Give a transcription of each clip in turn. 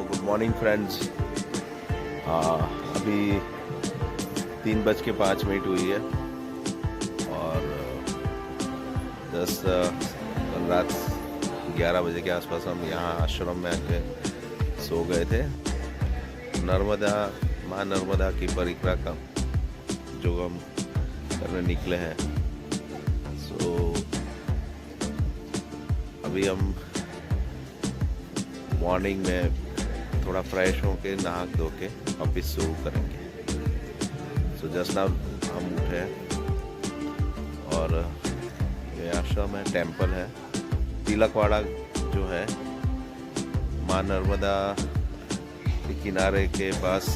Good morning friends. अभी 3:05 हुई है और कल रात 11 बजे के आसपास हम यहाँ आश्रम में आके सो गए थे। माँ नर्मदा की परिक्रमा का जो हम करने निकले हैं। अभी हम मॉर्निंग में थोड़ा फ्रेश होके नहा धो के ऑफिस शुरू करेंगे। जस्ट नाउ हम उठे हैं और ये आश्रम है, टेंपल है, तिलकवाड़ा जो है माँ नर्मदा के किनारे के पास।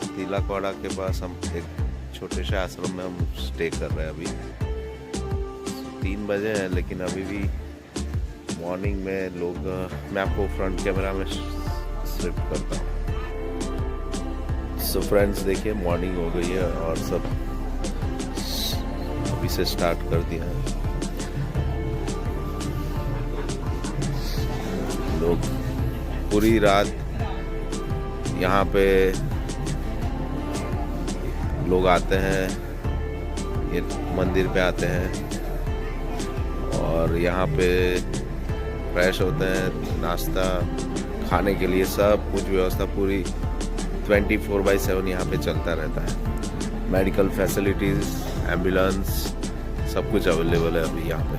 तिलकवाड़ा के पास हम एक छोटे से आश्रम में हम स्टे कर रहे हैं। अभी 3 बजे हैं लेकिन अभी भी मॉर्निंग में लोग, मैं आपको फ्रंट कैमरा में शिफ्ट करता हूँ। सो फ्रेंड्स देखिए मॉर्निंग हो गई है और सब अभी से स्टार्ट कर दिया है। लोग पूरी रात यहाँ पे लोग आते हैं, ये मंदिर पे आते हैं और यहाँ पे फ्रेश होते हैं। नाश्ता खाने के लिए सब कुछ व्यवस्था पूरी 24/7 यहाँ पे चलता रहता है। मेडिकल फैसिलिटीज़, एम्बुलेंस, सब कुछ अवेलेबल है अभी यहाँ पे।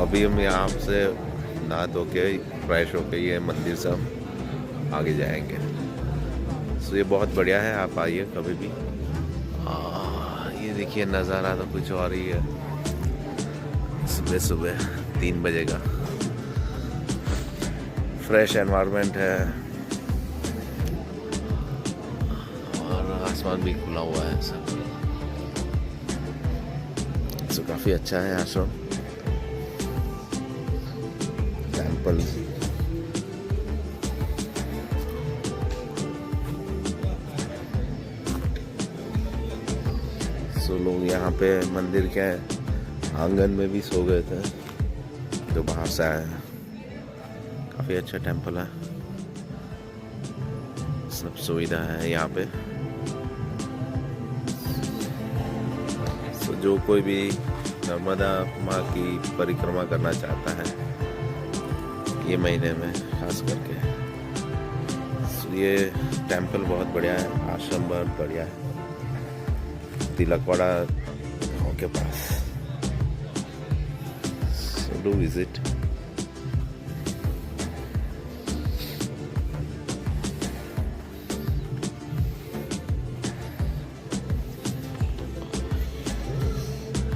अभी हम यहाँ से नहा धो के फ्रेश होके ये मंदिर से हम आगे जाएंगे। ये बहुत बढ़िया है, आप आइए कभी भी। ये देखिए नज़ारा तो कुछ और ही है। सुबह 3 बजे का फ्रेश एनवायरनमेंट है और आसमान भी खुला हुआ है सब। काफ़ी अच्छा है आश्रम, टेंपल। लोग यहाँ पे मंदिर के आंगन में भी सो गए थे जो बाहर से आए हैं। काफ़ी अच्छा टेंपल है, सब सुविधा है यहाँ पे। जो कोई भी नर्मदा माँ की परिक्रमा करना चाहता है ये महीने में खास करके, ये टेंपल बहुत बढ़िया है, आश्रम बहुत बढ़िया है तिलकवाड़ा गाँव के पास। Do visit.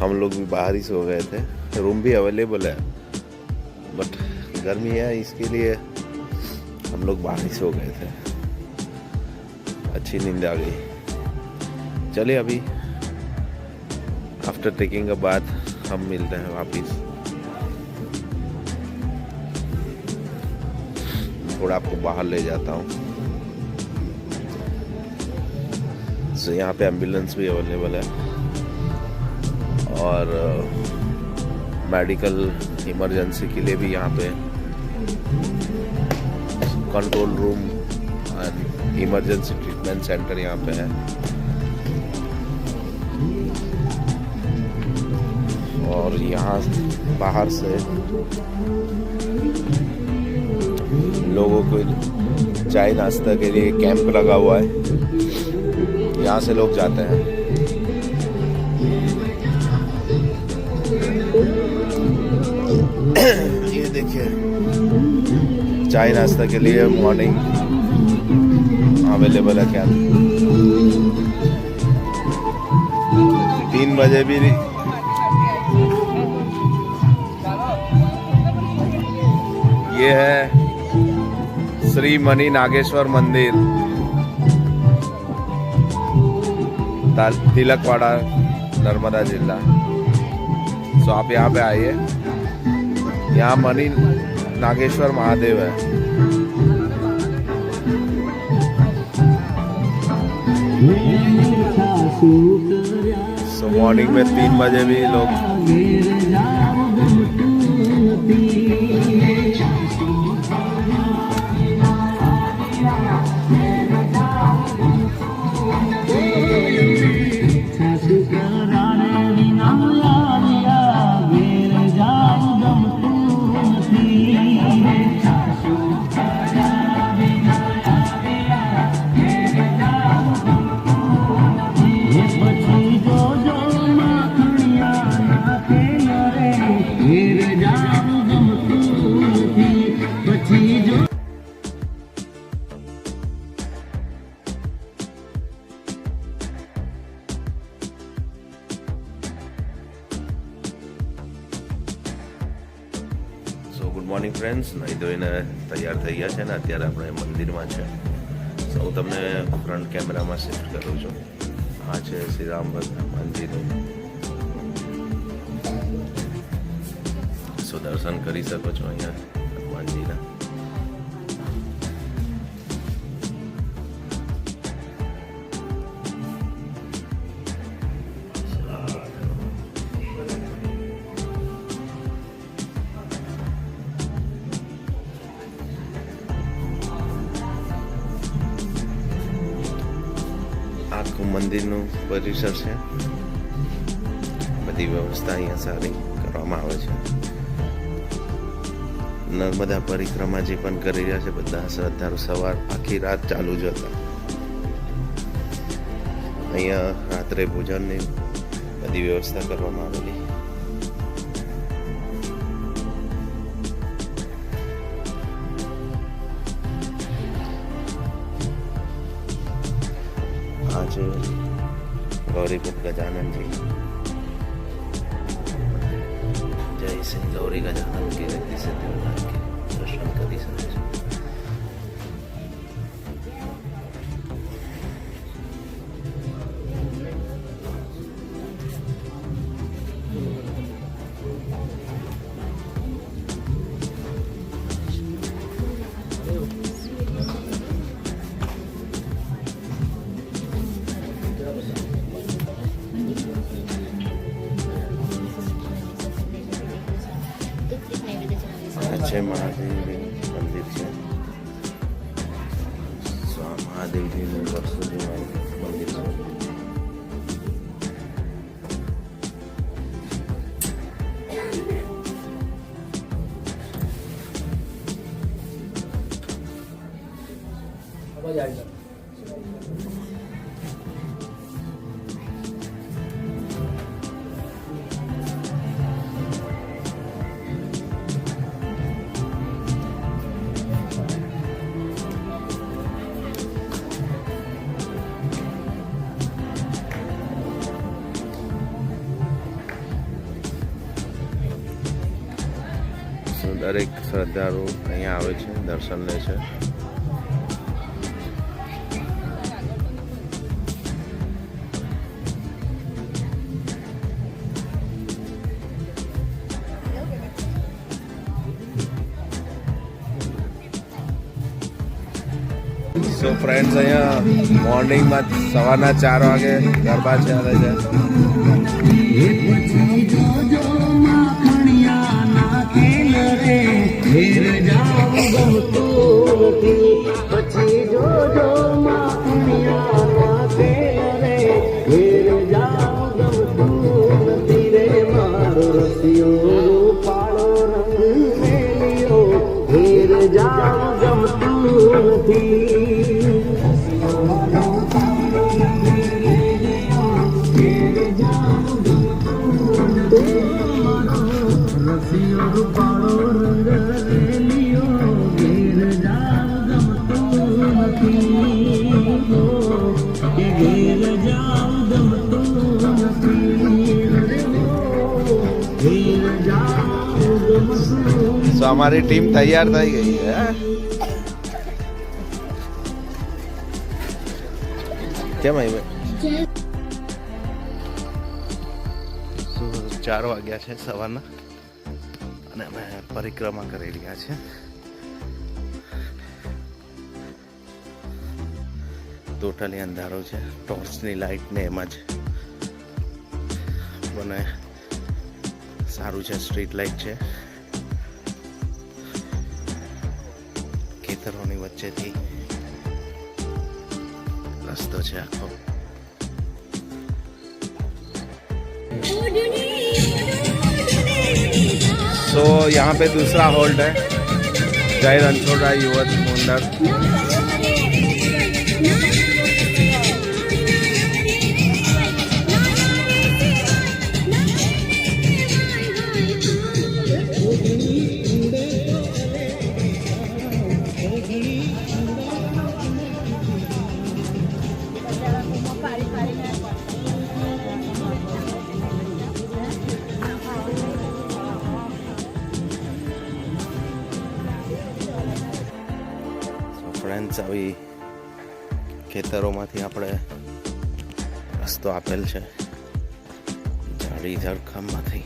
हम लोग भी बाहर ही सो गए थे, रूम भी अवेलेबल है बट गर्मी है इसके लिए हम लोग बाहर ही सो गए थे। अच्छी नींद आ गई। चलिए अभी आफ्टर टेकिंग अ बाथ हम मिलते हैं वापिस। थोड़ा आपको बाहर ले जाता हूँ। यहाँ पे एम्बुलेंस भी अवेलेबल है और मेडिकल इमरजेंसी के लिए भी यहाँ पे control room and emergency treatment centre यहाँ पे है। और यहाँ बाहर से लोगों को चाय नाश्ता के लिए कैंप लगा हुआ है, यहाँ से लोग जाते हैं। ये देखिए चाय नाश्ता के लिए मॉर्निंग अवेलेबल है क्या। 3 बजे भी ये है श्री मणि नागेश्वर मंदिर, तिलकवाड़ा, नर्मदा जिला। आप यहाँ पे आइए, यहाँ मणि नागेश्वर महादेव है। मॉर्निंग में 3 बजे भी लोग સો ગુડ મોર્નિંગ ફ્રેન્ડ્સ, નહીં ધોઈને તૈયાર થઈ ગયા છે ને અત્યારે આપણે મંદિરમાં છે. સો હું તમને ફ્રન્ટ કેમેરામાં શિફ્ટ કરું છું. આ છે શ્રી રામ હનુમાનજીનું. સો દર્શન કરી શકો છો અહીંયા હનુમાનજીના. આખું મંદિરનું પરિસર છે. બધી વ્યવસ્થા અહીંયા સારી કરવામાં આવે છે. નર્મદા પરિક્રમા જે પણ કરી રહ્યા છે બધા શ્રદ્ધાળુ સવાર આખી રાત ચાલુ જ હતા. અહીંયા રાત્રે ભોજનની બધી વ્યવસ્થા કરવામાં આવેલી. આ છે ગૌરીપુર ગજાનંદજી. જય શ્રી ગૌરી ગજાનંદ કે વ્યક્તિ છે તેઓ દર્શન કરી શકે છે. છે મહાદેવજી મંદિર છે. મહાદેવજીનું વર્ષોથી મંદિર છે. દરેક શ્રદ્ધાળુ અહીંયા આવે છે, દર્શન લે છે. સો ફ્રેન્ડ્સ, અહીંયા મોર્નિંગમાં સવારના 4 વાગે ગરબા ચાલે છે. तो हमारी टीम तैयार થઈ ગઈ है. કેમ આવી? 4 વાગ્યા છે સવારના અને અમે પરિક્રમા કરી રહ્યા છે. ટોટલી અંધારો છે. ટોર્ચની લાઇટ ને એમાં જ મને સારું છે. સ્ટ્રીટ લાઇટ છે. ખેતરોની વચ્ચેથી રસ્તો છે આખો. तो यहाँ पे दूसरा होल्ड है जय रणछोड़राय युवक मंडल. ફ્રેન્ડ્સ, આવી ખેતરોમાંથી આપણે રસ્તો આપેલ છે ઝાડી ઝાડખામમાંથી.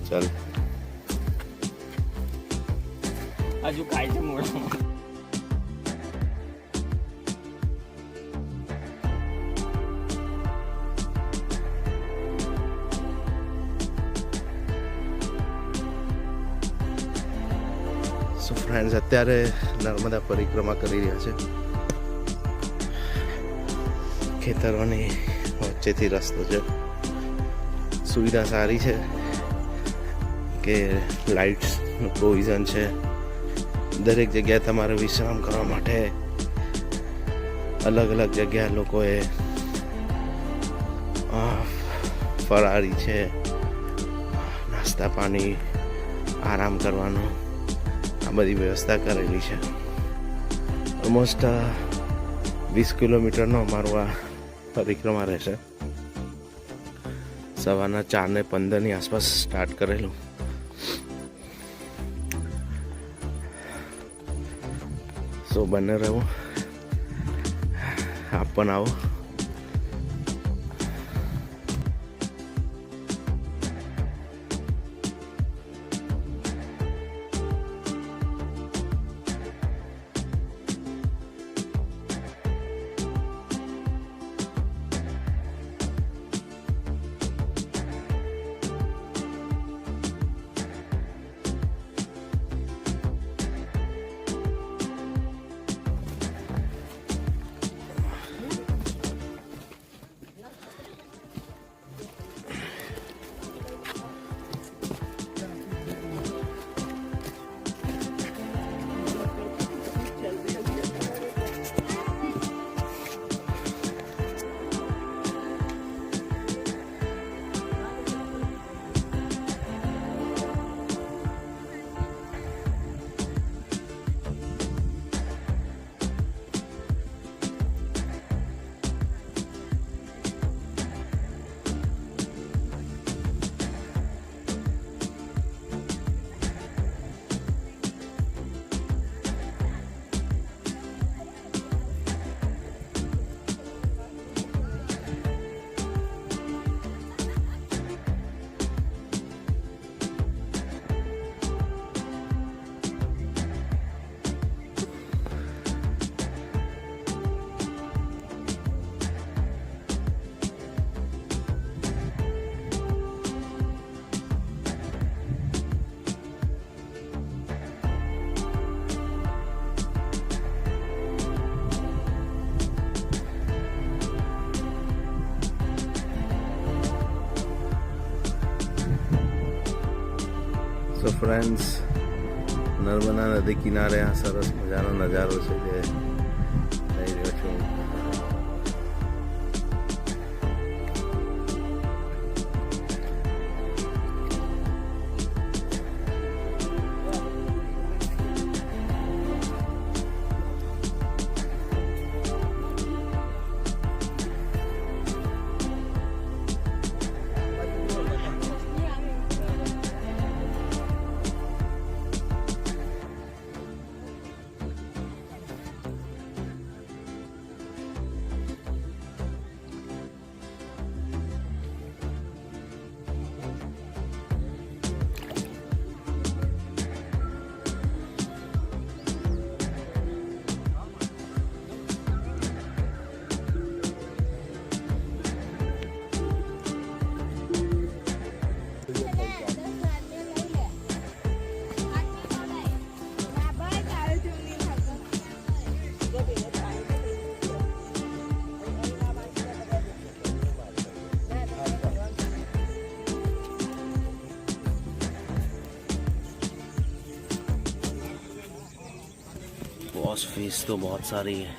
ચાલ હજુ કાંઈ છે મોઢામાં. સો ફ્રેન્ડ્સ, અત્યારે નર્મદા પરિક્રમા કરી રહ્યા છે. ખેતરોની વચ્ચેથી રસ્તો છે. સુવિધા સારી છે કે લાઇટ્સનું પ્રોવિઝન છે. દરેક જગ્યાએ તમારે વિશ્રામ કરવા માટે અલગ અલગ જગ્યા લોકોએ ફરારી છે, નાસ્તા પાણી, આરામ કરવાનું, આ બધી વ્યવસ્થા કરેલી છે. ઓલમોસ્ટ 20 કિલોમીટરનો અમારું આ પરિક્રમા રહેશે. સવારના 4:15 આસપાસ સ્ટાર્ટ કરેલું. સો બને રહો, આપ પણ આવો. સો ફ્રેન્ડ્સ, નર્મદા નદી કિનારે આ સરસ મજાનો નજારો છે જે લઈ રહ્યો છું. बॉस फीस तो बहुत सारी है.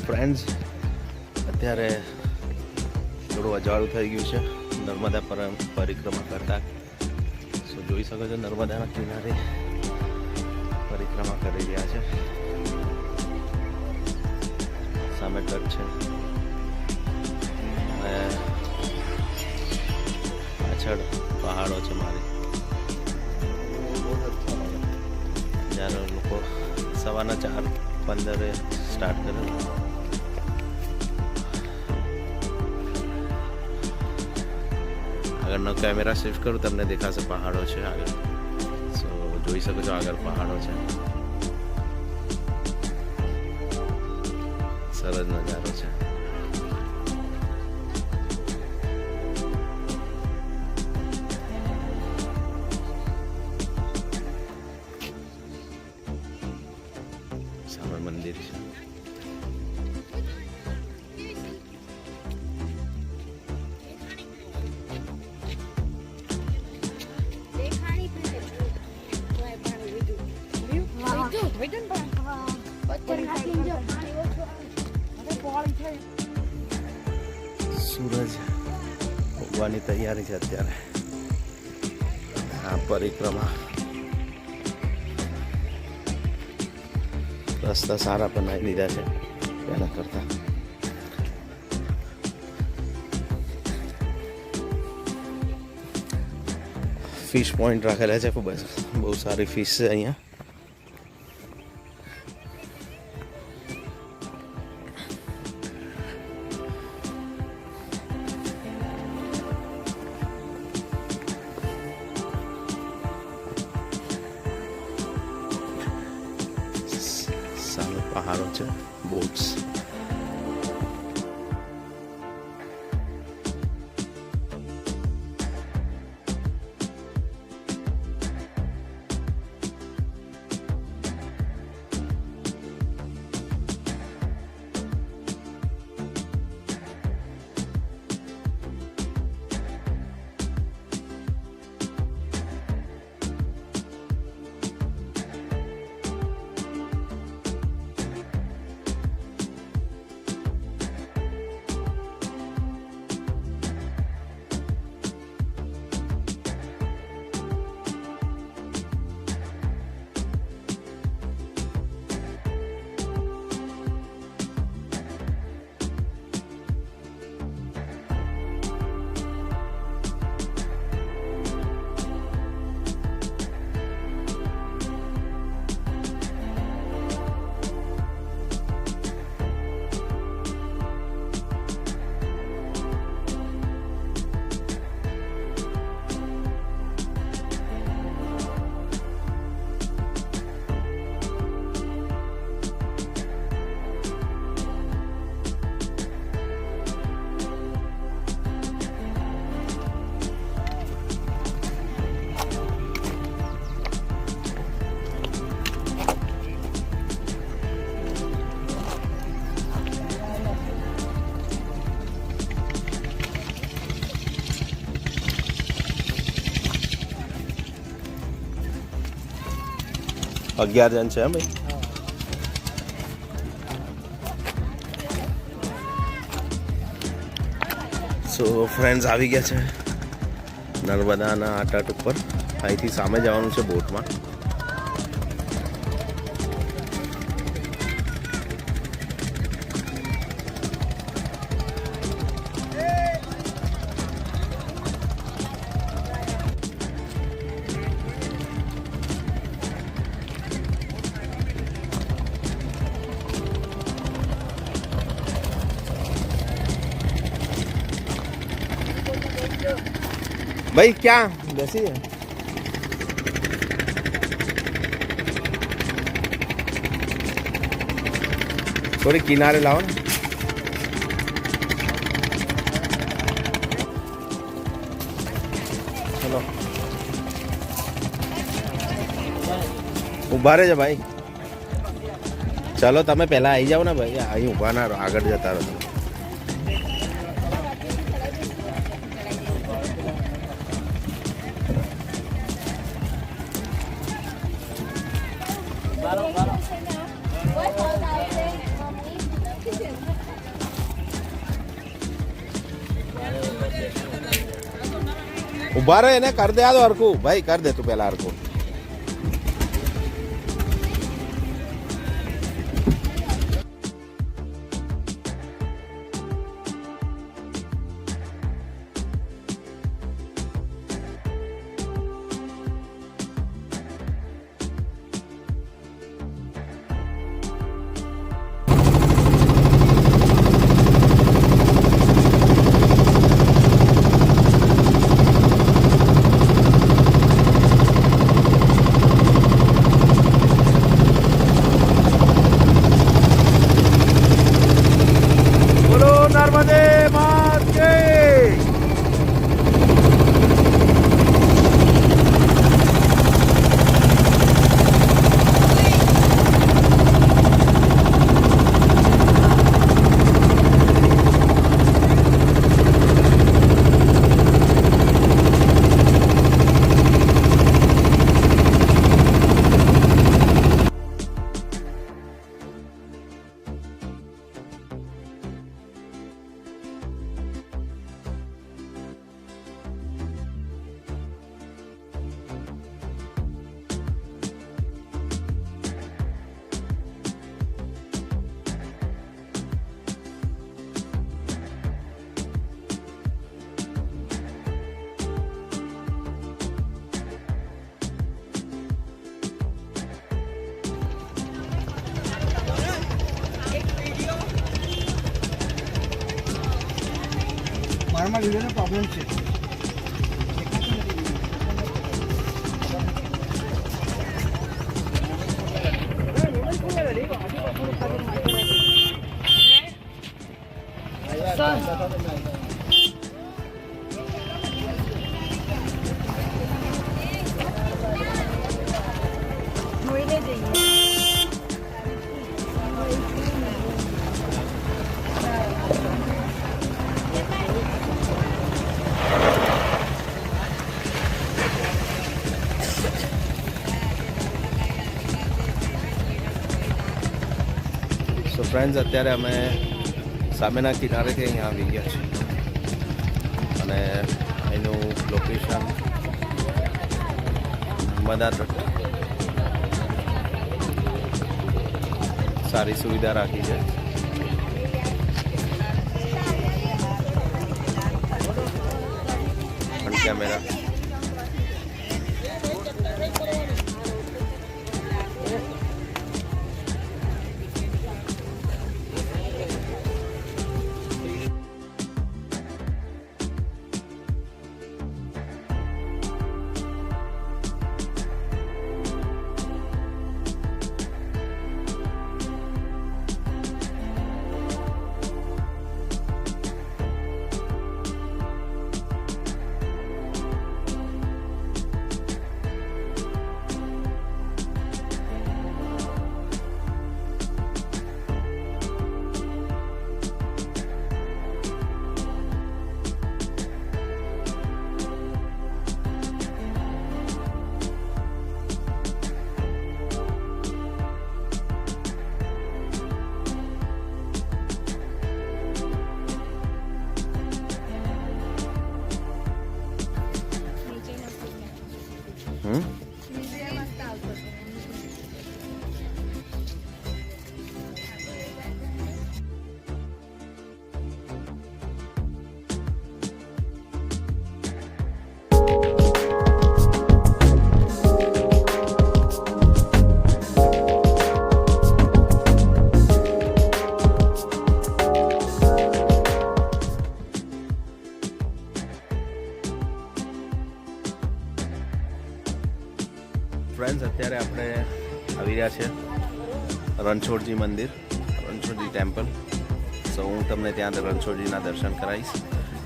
ફ્રેન્ડ્સ, અત્યારે થોડું અજાળું થઈ ગયું છે નર્મદા પરિક્રમા કરતા. સો જોઈ શકો છો નર્મદાના કિનારે પરિક્રમા કરી રહ્યા છે. સામે તટ છે અને પાછળ પહાડો છે મારી. જ્યારે લોકો સવારના 4:15 સ્ટાર્ટ કરેલું. આગળનો કેમેરા શિફ્ટ કરું તમને દેખાશે પહાડો છે આગળ. સો જોઈ શકો છો આગળ પહાડો છે. સરસ નજારો છે. સામે મંદિર છે. સૂરજ ઉગવાની તૈયારી છે અત્યારે. આ પરિક્રમા રસ્તા સારા બનાવી દીધા છે પહેલા કરતા. ફિશ પોઈન્ટ રાખેલા છે. ખૂબ બહુ સારી ફિશ છે અહીંયા. સામે પહાડો છે, બોટ્સ. 11 જણ છે ભાઈ. સો ફ્રેન્ડ્સ આવી ગયા છે નર્મદાના આ તટ ઉપર. અહીંથી સામે જવાનું છે બોટમાં. भाई क्या बेसी है थोड़ी किनारे लाओ ना. चलो ઊભા રહેજો ભાઈ. ચલો તમે પહેલા આવી જાઓ ને ભાઈ. અહીં ઊભા ના રહો, આગળ જતા રહો. ઉભા રહે એને કર દે આ તો હરખું ભાઈ. કર દે તું પેલા હરખું. મારામાં વિડિયોનો પ્રોબ્લેમ છે. જોઈને જઈએ. સો ફ્રેન્ડ્સ અત્યારે અમે સામેના કિનારેથી અહીંયા આવી ગયા છીએ અને એનું લોકેશન નર્મદા તટ. સારી સુવિધા રાખી છે. Front camera. હમ મસ્ત આવતો હતો. ફ્રેન્ડ્સ અત્યારે આપણે આવી રહ્યા છે રણછોડજી મંદિર, રણછોડજી ટેમ્પલ. સો હું તમને ત્યાં રણછોડજીના દર્શન કરાવીશ.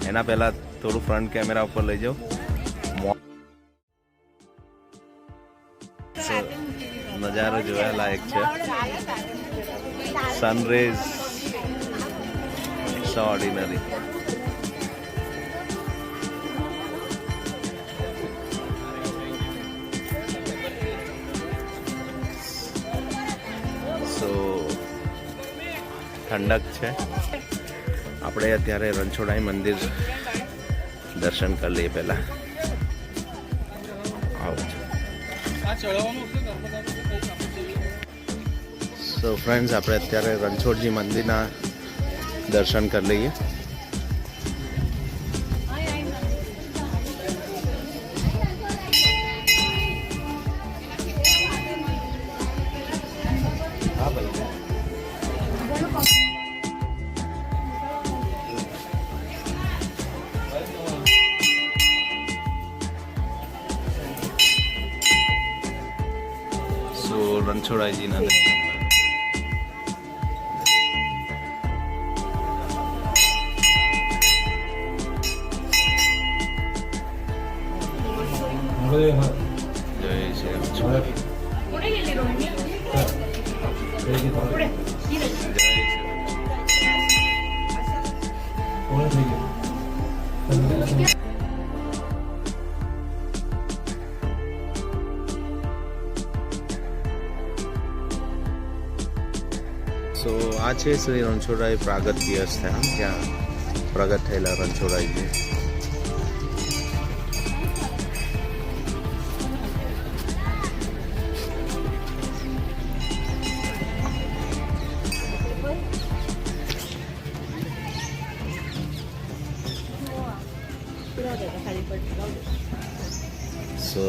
એના પહેલાં થોડું ફ્રન્ટ કેમેરા ઉપર લઈ જાઉં. So, નજારો જોવા લાયક છે. સનરેઝ સો ઓર્ડિનરી. સો ઠંડક છે. આપણે અત્યારે રણછોડાઈ મંદિર દર્શન કરી લઈએ પહેલાં. આવું છે. સો ફ્રેન્ડ્સ, આપણે અત્યારે રણછોડજી મંદિરના દર્શન કરી લઈએ. સો રણછોડાઈજીના દર્શન. જય શ્રી રણછોડ. જય શ્રી સો આ છે શ્રી રણછોડરાય પ્રાગટ્ય સ્થાન, ત્યાં પ્રગટ થયેલા રણછોડરાયજી. સો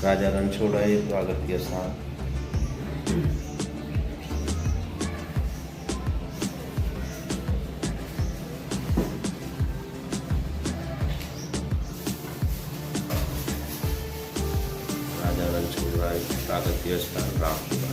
રાજા રણછોડરાય પ્રાગટ્ય સ્થાન. રાજા રણછોડરાય પ્રાગટ્ય સ્થાન રામપુરા.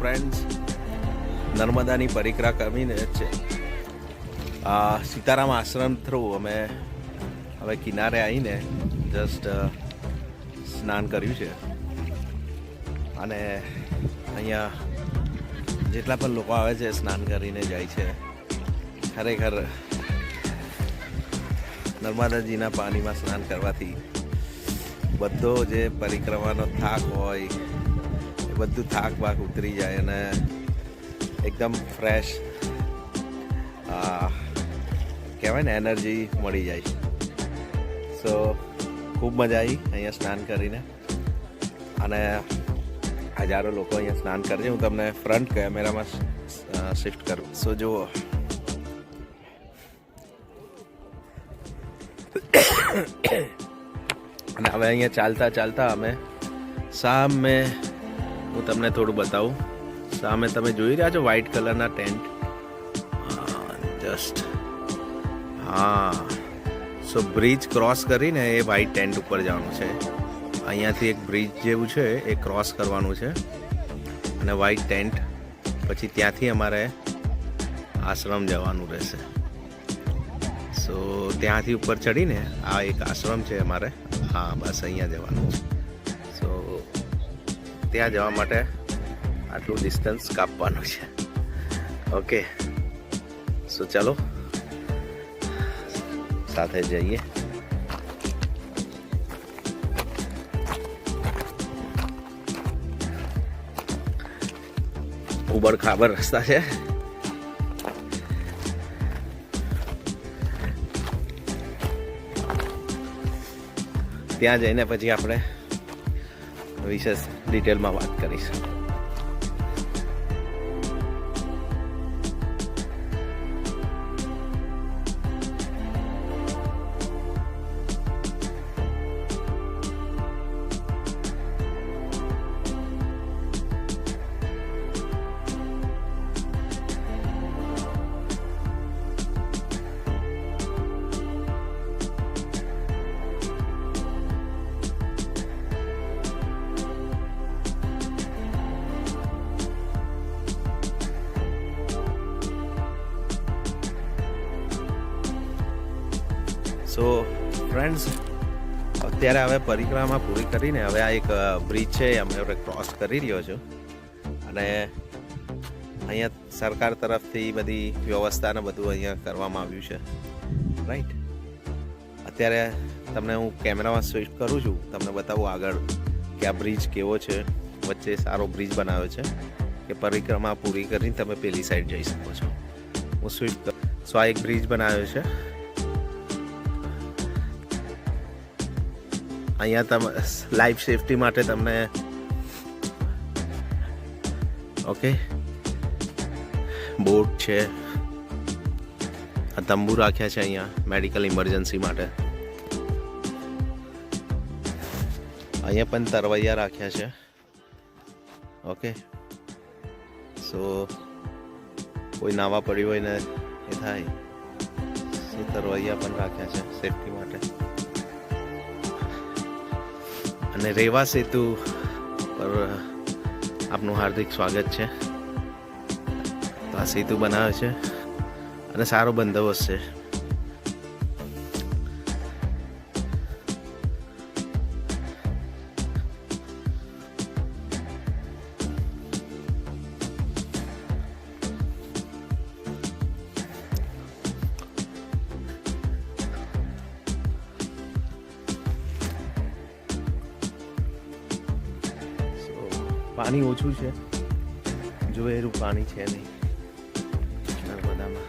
ફ્રેન્ડ્સ નર્મદાની પરિક્રમા કરીને છે સીતારામ આશ્રમ થ્રુ અમે હવે કિનારે આવીને જસ્ટ સ્નાન કર્યું છે અને અહીંયા જેટલા પણ લોકો આવે છે સ્નાન કરીને જાય છે. ખરેખર નર્મદાજીના પાણીમાં સ્નાન કરવાથી બધો જે પરિક્રમાનો થાક હોય એ બધું થાક બાક ઉતરી જાય અને એકદમ ફ્રેશ કહેવાય ને એનર્જી મળી જાય. સો ખૂબ મજા આવી અહીંયા સ્નાન કરીને અને હજારો લોકો અહીંયા સ્નાન કરે છે. હું તમને ફ્રન્ટ કેમેરામાં શિફ્ટ કરું. સો જુઓ અને હવે અહીંયા ચાલતા ચાલતા અમે સામે હું તમને થોડું બતાવું. સામે તમે જોઈ રહ્યા છો વ્હાઇટ કલરના ટેન્ટ. જસ્ટ હા, સો બ્રિજ ક્રોસ કરીને એ વ્હાઇટ ટેન્ટ ઉપર જવાનું છે. અહીંયાથી એક બ્રિજ જેવું છે એ ક્રોસ કરવાનું છે અને વ્હાઇટ ટેન્ટ પછી ત્યાંથી અમારે આશ્રમ જવાનું રહેશે. સો ત્યાંથી ઉપર ચડીને આ એક આશ્રમ છે અમારે. હા, બસ અહીંયા જવાનું છે. સો ત્યાં જવા માટે આટલું ડિસ્ટન્સ કાપવાનું છે. ઓકે, સો ચાલો સાથે જઈએ. ઉબડ ખાબડ રસ્તા છે. ત્યાં જઈને પછી આપણે વિશેષ ડિટેલમાં વાત કરીશું. સો ફ્રેન્ડ્સ, અત્યારે હવે પરિક્રમા પૂરી કરીને હવે આ એક બ્રિજ છે એ અમે હવે ક્રોસ કરી રહ્યો છું અને અહીંયા સરકાર તરફથી બધી વ્યવસ્થાને બધું અહીંયા કરવામાં આવ્યું છે. રાઈટ, અત્યારે તમને હું કેમેરામાં સ્વિફ્ટ કરું છું, તમને બતાવું આગળ કે આ બ્રિજ કેવો છે. વચ્ચે સારો બ્રિજ બનાવ્યો છે કે પરિક્રમા પૂરી કરીને તમે પેલી સાઈડ જઈ શકો છો. હું સ્વિફ્ટ સો આ એક બ્રિજ બનાવ્યો છે. અહીંયા તમે લાઈફ સેફટી માટે તમને ઓકે બોટ છે, આ તંબુ રાખ્યા છે અહીંયા મેડિકલ ઇમરજન્સી માટે. અહીંયા પણ તરવૈયા રાખ્યા છે. ઓકે, સો કોઈ નાવા પડ્યું હોય ને એ થાય સો તરવૈયા પણ રાખ્યા છે સેફટી માટે. અને રેવા સેતુ પર આપનું હાર્દિક સ્વાગત છે. તો આ સેતુ બનાવે છે અને સારો બંદોબસ્ત છે. પાણી ઓછું છે, જોયેલું પાણી છે નહીં નર્મદામાં.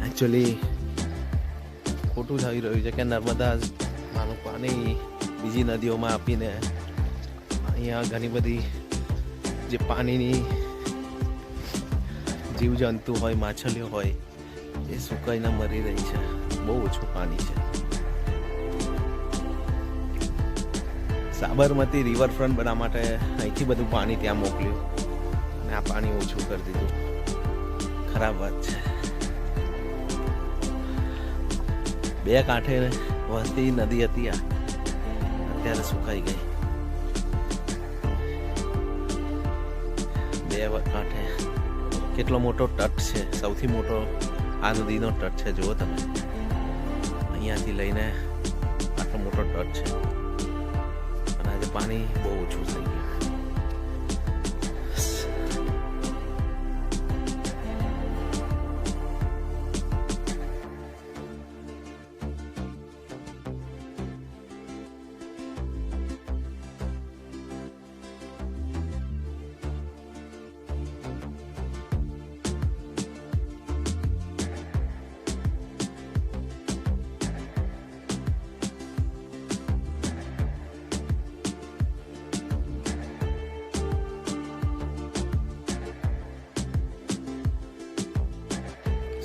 એકચ્યુઅલી ખોટું થઈ રહ્યું છે કે નર્મદાનું પાણી બીજી નદીઓમાં આપીને અહીંયા ઘણી બધી જે પાણીની જીવજંતુ હોય, માછલીઓ હોય એ સુકાઈને મરી રહી છે. બહુ ઓછું પાણી છે. સાબરમતી રિવરફ્રન્ટ બનાવવા માટે અહીંથી બધું પાણી ત્યાં મોકલ્યું અને આ પાણી ઓછું કરી દીધું. ખરાબ વાત છે. બે કાંઠે વહતી નદી હતી આ, અત્યારે સુકાઈ ગઈ. બે દરિયા કાંઠે કેટલો મોટો તટ છે, સૌથી મોટો આ નદીનો તટ છે. જુઓ તમે, અહીંયાથી લઈને આટલો મોટો તટ છે અને આજે પાણી બહુ ઓછું થઈ ગયું.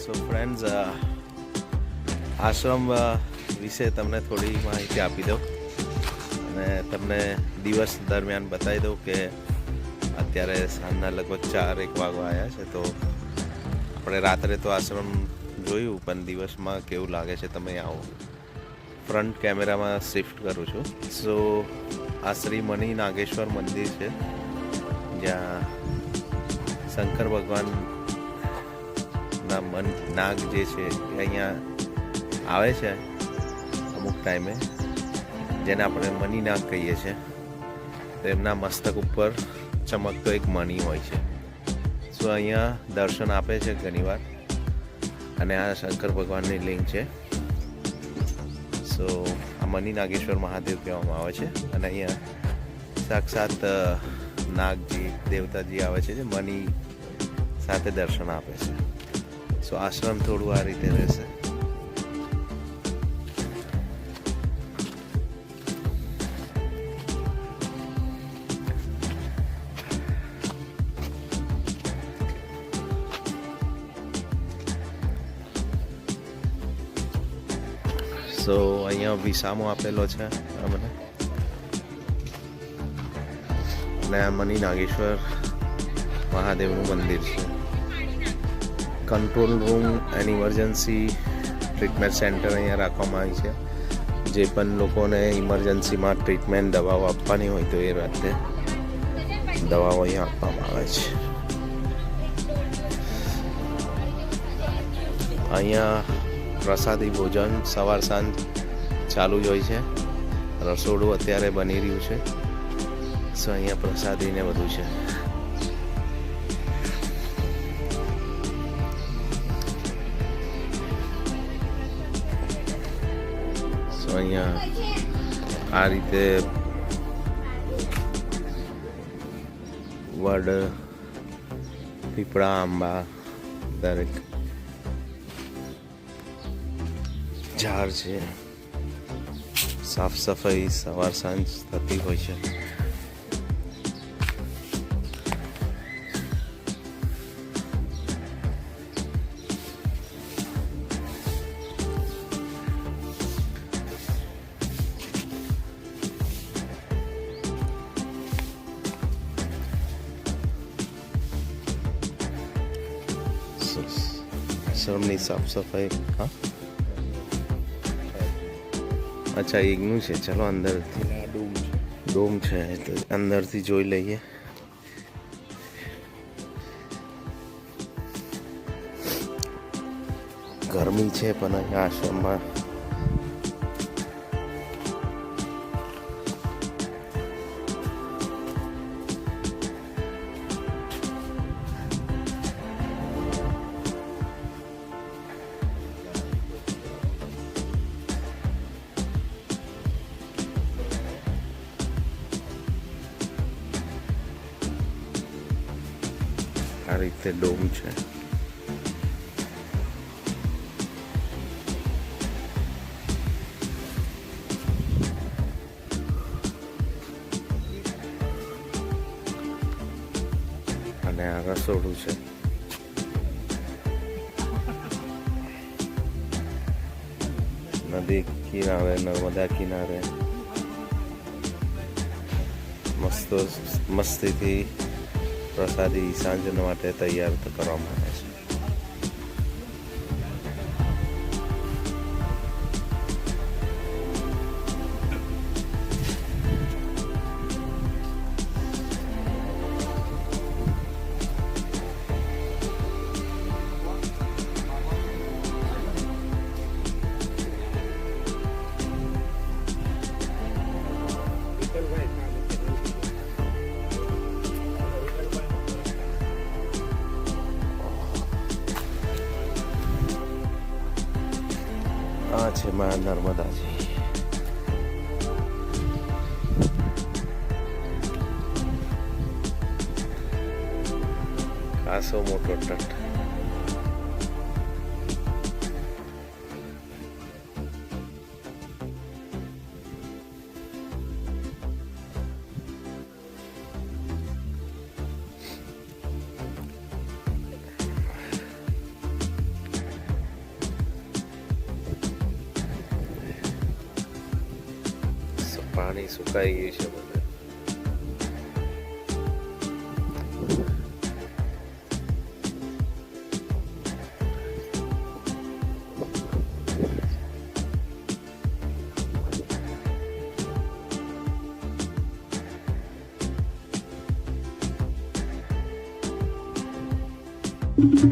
સો ફ્રેન્ડ્સ, આશ્રમ વિશે તમને થોડી માહિતી આપી દઉં અને તમને દિવસ દરમિયાન બતાવી દઉં કે અત્યારે સાંજના લગભગ 4-1 વાગવા આવ્યા છે. તો આપણે રાત્રે તો આશ્રમ જોયું, પણ દિવસમાં કેવું લાગે છે તમે આવો. ફ્રન્ટ કેમેરામાં શિફ્ટ કરું છું. સો આ શ્રી મની નાગેશ્વર મંદિર છે, જ્યાં શંકર ભગવાન નાગ જે છે એ અહીંયા આવે છે અમુક ટાઈમે, જેને આપણે મની નાગ કહીએ છીએ. તો એમના મસ્તક ઉપર ચમકતો એક મણી હોય છે. સો અહીંયા દર્શન આપે છે ઘણીવાર, અને આ શંકર ભગવાનની લિંગ છે. સો આ મની નાગેશ્વર મહાદેવ કહેવામાં આવે છે. અને અહીંયા સાક્ષાત નાગજી દેવતાજી આવે છે, જે મની સાથે દર્શન આપે છે. સો આશ્રમ થોડું આ રીતે રહેશે. સો અહીંયા વિસામો આપેલો છે અમને, અને આ મની નાગેશ્વર મહાદેવનું મંદિર છે. Control room and emergency treatment centre અહીંયા રાખવામાં આવી છે. જે પણ લોકોને ઇમરજન્સીમાં ટ્રીટમેન્ટ દવાઓ આપવાની હોય તો એ રાતે દવાઓ અહીંયા આપવામાં આવે છે. અહીંયા પ્રસાદી ભોજન સવાર સાંજ ચાલુ જ હોય છે. રસોડું અત્યારે બની રહ્યું છે. સો અહીંયા પ્રસાદીને બધું છે. અહીંયા આ રીતે વડ, પીપળા, આંબા, દરેક ઝાડ છે. સાફ સફાઈ સવાર સાંજ થતી હોય છે. આશ્રમની સાફ સફાઈ. હા, અચ્છા એકનું છે. ચલો અંદરથી ડોમ છે, તો અંદરથી જોઈ લઈએ. ગરમી છે પણ અહીંયા આશ્રમમાં આ રીતે ડોમ છે. અને આ રસોડું છે. નદી કિનારે, નર્મદા કિનારે મસ્તીથી પ્રસાદી સાંજના માટે તૈયાર કરવામાં આવે છે. નર્મદાજી. ખાસો મોટો તટ. પાણી સુકાઈ ગયું છે બધે.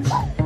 Wow.